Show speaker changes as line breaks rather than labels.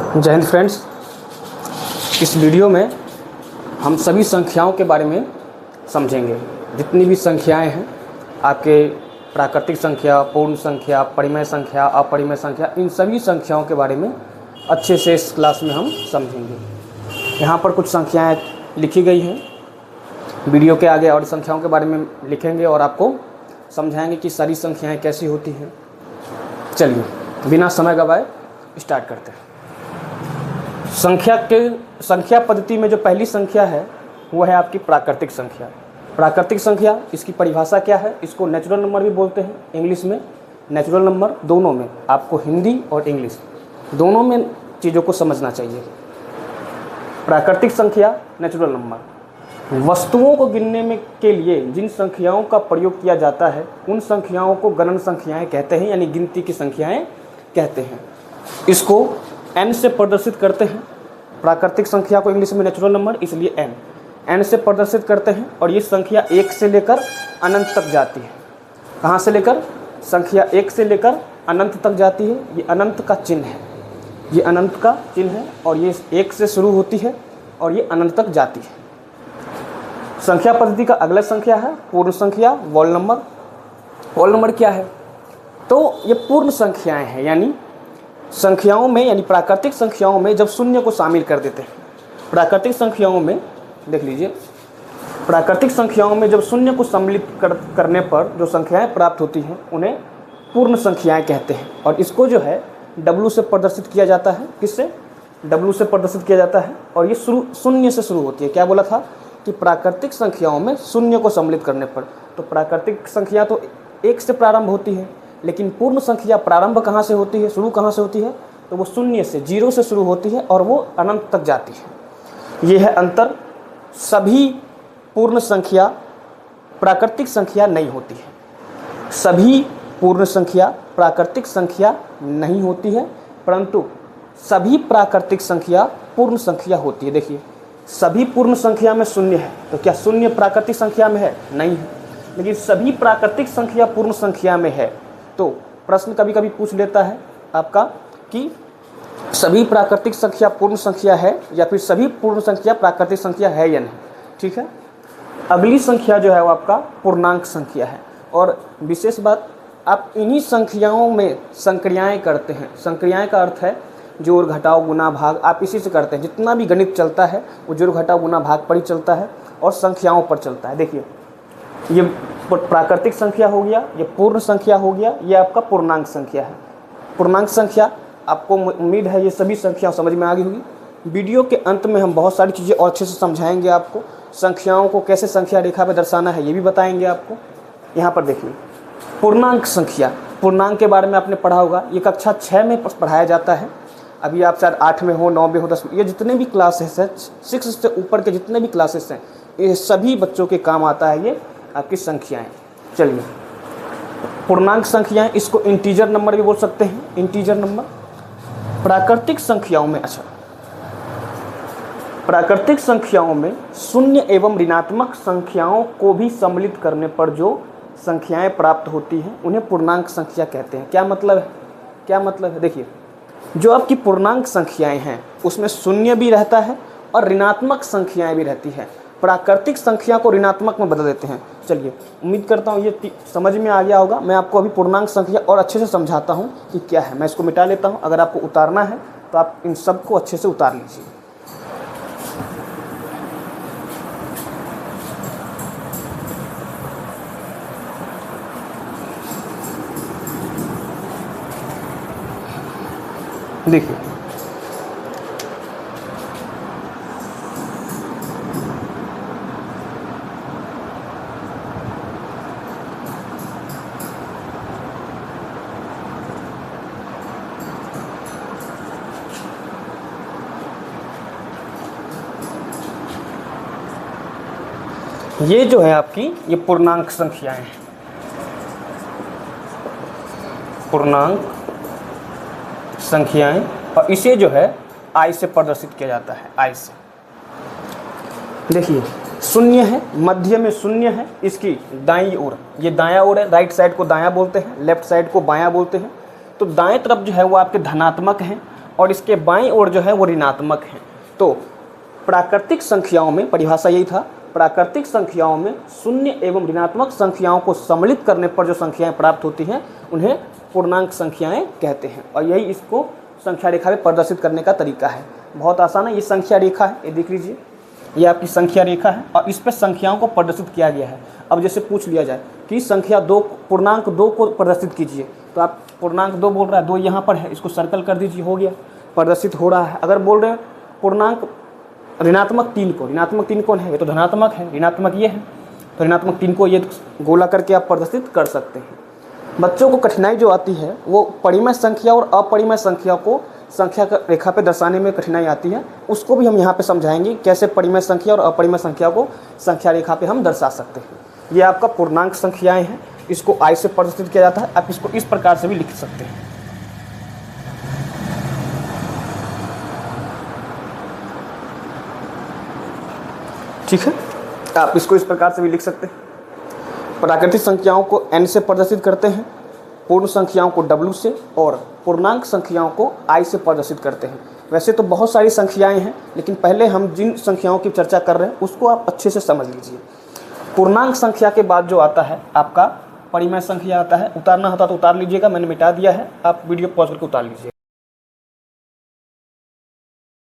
जय हिंद फ्रेंड्स। इस वीडियो में हम सभी संख्याओं के बारे में समझेंगे। जितनी भी संख्याएं हैं आपके प्राकृतिक संख्या, पूर्ण संख्या, परिमेय संख्या, अपरिमेय संख्या, इन सभी संख्याओं के बारे में अच्छे से इस क्लास में हम समझेंगे। यहाँ पर कुछ संख्याएं लिखी गई हैं। वीडियो के आगे और संख्याओं के बारे में लिखेंगे और आपको समझाएंगे कि सारी संख्याएं कैसी होती हैं। चलिए बिना समय गवाए स्टार्ट करते हैं। संख्या पद्धति में जो पहली संख्या है वो है आपकी प्राकृतिक संख्या। प्राकृतिक संख्या, इसकी परिभाषा क्या है? इसको नेचुरल नंबर भी बोलते हैं, इंग्लिश में नेचुरल नंबर। दोनों में आपको हिंदी और इंग्लिश दोनों में चीज़ों को समझना चाहिए। प्राकृतिक संख्या, नेचुरल नंबर, वस्तुओं को गिनने में के लिए जिन संख्याओं का प्रयोग किया जाता है उन संख्याओं को गणन संख्याएं कहते हैं, यानी गिनती की संख्याएं कहते हैं। इसको n से प्रदर्शित करते हैं। प्राकृतिक संख्या को इंग्लिश में नेचुरल नंबर, इसलिए n से प्रदर्शित करते हैं। और ये संख्या 1 से लेकर अनंत तक जाती है। कहाँ से लेकर? संख्या 1 से लेकर अनंत तक जाती है। ये अनंत का चिन्ह है, ये अनंत का चिन्ह है। और ये 1 से शुरू होती है और ये अनंत तक जाती है। संख्या पद्धति का अगला संख्या है पूर्ण संख्या, वोल नंबर। वोल नंबर क्या है? तो ये पूर्ण संख्याएं हैं, यानी संख्याओं में, यानी प्राकृतिक संख्याओं में जब शून्य को शामिल कर देते हैं। प्राकृतिक संख्याओं में देख लीजिए, प्राकृतिक संख्याओं में जब शून्य को सम्मिलित करने पर जो संख्याएं प्राप्त होती हैं उन्हें पूर्ण संख्याएं कहते हैं। और इसको जो है W से प्रदर्शित किया जाता है। किससे? W से प्रदर्शित किया जाता है। और ये शून्य से शुरू होती है। क्या बोला था कि प्राकृतिक संख्याओं में शून्य को सम्मिलित करने पर, तो प्राकृतिक संख्या तो 1 से प्रारंभ होती है, लेकिन पूर्ण संख्या प्रारंभ कहाँ से होती है, शुरू कहाँ से होती है? तो वो शून्य से, 0 से शुरू होती है और वो अनंत तक जाती है। ये है अंतर। सभी पूर्ण संख्या प्राकृतिक संख्या नहीं होती है। सभी पूर्ण संख्या प्राकृतिक संख्या नहीं होती है, परंतु सभी प्राकृतिक संख्या पूर्ण संख्या होती है। देखिए, सभी पूर्ण संख्या में शून्य है, तो क्या शून्य प्राकृतिक संख्या में है? नहीं है। लेकिन सभी प्राकृतिक संख्या पूर्ण संख्या में है। तो प्रश्न कभी कभी पूछ लेता है आपका कि सभी प्राकृतिक संख्या पूर्ण संख्या है या फिर सभी पूर्ण संख्या प्राकृतिक संख्या है या नहीं। ठीक है। अगली संख्या जो है वो आपका पूर्णांक संख्या है। और विशेष बात, आप इन्हीं संख्याओं में संक्रियाएं करते हैं। संक्रियाएं का अर्थ है जोड़ घटाओ गुना भाग, आप इसी से करते हैं। जितना भी गणित चलता है वो जोड़ घटाओ गुना भाग पर ही चलता है और संख्याओं पर चलता है। देखिए, ये प्राकृतिक संख्या हो गया, ये पूर्ण संख्या हो गया, ये आपका पूर्णांक संख्या है। पूर्णांक संख्या, आपको उम्मीद है ये सभी संख्या समझ में आ गई होगी। वीडियो के अंत में हम बहुत सारी चीज़ें और अच्छे से समझाएंगे आपको। संख्याओं को कैसे संख्या रेखा में दर्शाना है ये भी बताएंगे आपको। यहाँ पर देखिए, पूर्णांक संख्या, पूर्णांक के बारे में आपने पढ़ा होगा। ये कक्षा 6 में पढ़ाया जाता है। अभी आप शायद 8 में हो, 9 में हो, 10 में, ये जितने भी क्लासेस हैं, 6 से ऊपर के जितने भी क्लासेस हैं, ये सभी बच्चों के काम आता है ये आपकी संख्याएं। चलिए, पूर्णांक संख्याएं, इसको इंटीजर नंबर भी बोल सकते हैं, इंटीजर नंबर। प्राकृतिक संख्याओं में, अच्छा, प्राकृतिक संख्याओं में शून्य एवं ऋणात्मक संख्याओं को भी सम्मिलित करने पर जो संख्याएं प्राप्त होती हैं उन्हें पूर्णांक संख्या कहते हैं। क्या मतलब है? क्या मतलब है? देखिए, जो आपकी पूर्णांक संख्याएं हैं उसमें शून्य भी रहता है और ऋणात्मक संख्याएं भी रहती है। प्राकृतिक संख्या को ऋणात्मक में बदल देते हैं। चलिए, उम्मीद करता हूँ ये समझ में आ गया होगा। मैं आपको अभी पूर्णांक संख्या और अच्छे से समझाता हूँ कि क्या है। मैं इसको मिटा लेता हूँ। अगर आपको उतारना है तो आप इन सब को अच्छे से उतार लीजिए। देखिए, ये जो है आपकी, ये पूर्णांक संख्याएं हैं। पूर्णांक संख्याएं, और इसे जो है I से प्रदर्शित किया जाता है, I से। देखिए, शून्य है, मध्य में शून्य है, इसकी दाईं ओर, ये दायां ओर है, राइट साइड को दायां बोलते हैं, लेफ्ट साइड को बायां बोलते हैं। तो दाएं तरफ जो है वो आपके धनात्मक हैं और इसके बाईं ओर जो है वो ऋणात्मक है। तो प्राकृतिक संख्याओं में परिभाषा यही था, प्राकृतिक संख्याओं में शून्य एवं ऋणात्मक संख्याओं को सम्मिलित करने पर जो संख्याएं प्राप्त होती हैं उन्हें पूर्णांक संख्याएं कहते हैं। और यही इसको संख्या रेखा में प्रदर्शित करने का तरीका है। बहुत आसान है। ये संख्या रेखा है, ये देख लीजिए, ये आपकी संख्या रेखा है और इस पर संख्याओं को प्रदर्शित किया गया है। अब जैसे पूछ लिया जाए कि संख्या 2 पूर्णांक 2 को प्रदर्शित कीजिए, तो आप पूर्णांक 2 बोल रहा है, 2 यहाँ पर है, इसको सर्कल कर दीजिए, हो गया, प्रदर्शित हो रहा है। अगर बोल रहे हैं पूर्णांक ऋणात्मक 3 को, ऋणात्मक 3 कौन है, ये तो धनात्मक है, ऋणात्मक ये है, तो ऋणात्मक 3 को ये गोला करके आप प्रदर्शित कर सकते हैं। बच्चों को कठिनाई जो आती है वो परिमेय संख्या और अपरिमेय संख्या को संख्या रेखा पे दर्शाने में कठिनाई आती है, उसको भी हम यहाँ पे समझाएंगे कैसे परिमेय संख्या और अपरिमेय संख्या को संख्या रेखा पे हम दर्शा सकते हैं। ये आपका पूर्णांक संख्याएं हैं, इसको I से प्रदर्शित किया जाता है। आप इसको इस प्रकार से भी लिख सकते हैं। ठीक है, आप इसको इस प्रकार से भी लिख सकते हैं। प्राकृतिक संख्याओं को n से प्रदर्शित करते हैं, पूर्ण संख्याओं को W से और पूर्णांक संख्याओं को I से प्रदर्शित करते हैं। वैसे तो बहुत सारी संख्याएं हैं, लेकिन पहले हम जिन संख्याओं की चर्चा कर रहे हैं उसको आप अच्छे से समझ लीजिए। पूर्णांक संख्या के बाद जो आता है आपका परिमेय संख्या आता है। उतारना होता तो उतार लीजिएगा, मैंने मिटा दिया है, आप वीडियो पॉज करके उतार लीजिए।